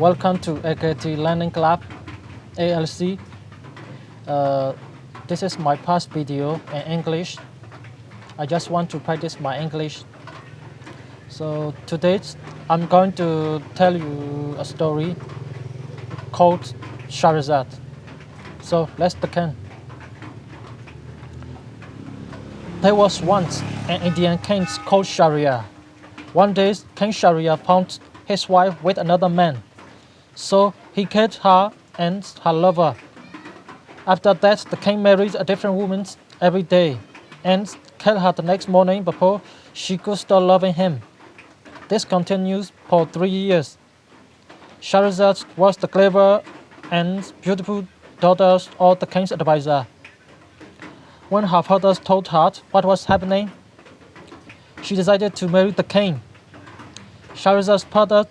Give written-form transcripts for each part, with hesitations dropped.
Welcome to AKT Learning Club, ALC. This is my past video in English. I just want to practice my English. So today I'm going to tell you a story called Shahrazad. So let's begin. There was once an Indian king called Shahrazad. One day, King Shahrazad found his wife with another man. So he killed her and her lover. After that, the king married a different woman every day and killed her the next morning before she could start loving him. This continues for 3 years. Shahrazad was the clever and beautiful daughter of the king's advisor. When her father told her what was happening, she decided to marry the king. Shahrazad's father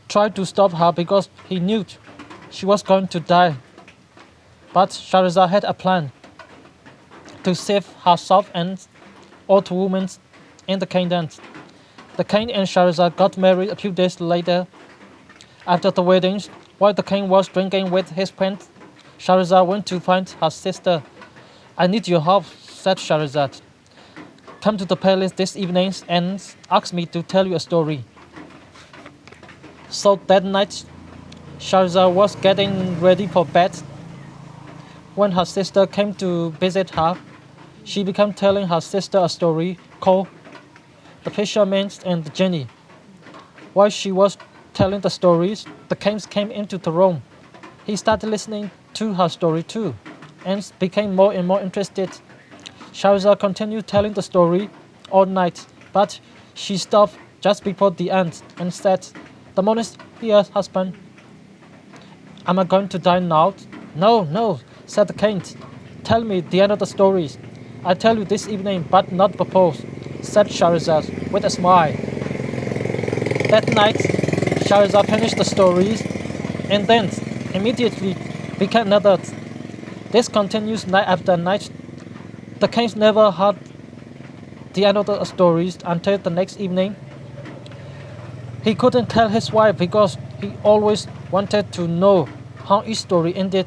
tried to stop her because he knew she was going to die. But Shahrazad had a plan to save herself and all the women in the kingdom. The king and Shahrazad got married a few days later. After the wedding, while the king was drinking with his friends, Shahrazad went to find her sister. "I need your help," said Shahrazad. "Come to the palace this evening and ask me to tell you a story." So that night, Shahrazad was getting ready for bed. When her sister came to visit her, she began telling her sister a story called The Fisherman and the Genie. While she was telling the stories, the king came into the room. He started listening to her story too, and became more and more interested. Shahrazad continued telling the story all night, but she stopped just before the end and said, "The moment here, husband. Am I going to die now?" "No, no," said the king. "Tell me the end of the story." "I tell you this evening, but not before," said Shahrazad with a smile. That night, Shahrazad finished the stories and then immediately began another. This continues night after night. The king never heard the end of the stories until the next evening. He couldn't tell his wife because he always wanted to know how each story ended.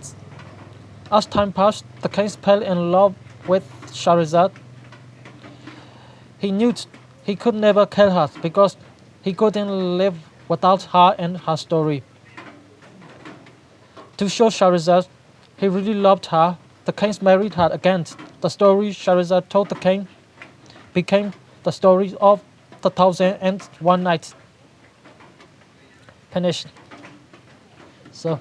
As time passed, the king fell in love with Shahrazad. He knew he could never kill her because he couldn't live without her and her story. To show Shahrazad he really loved her, the king married her again. The story Shahrazad told the king became the story of the 1001 Nights. Finished. So,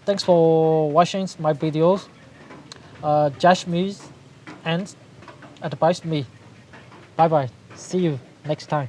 thanks for watching my videos. Judge me and advise me. Bye bye. See you next time.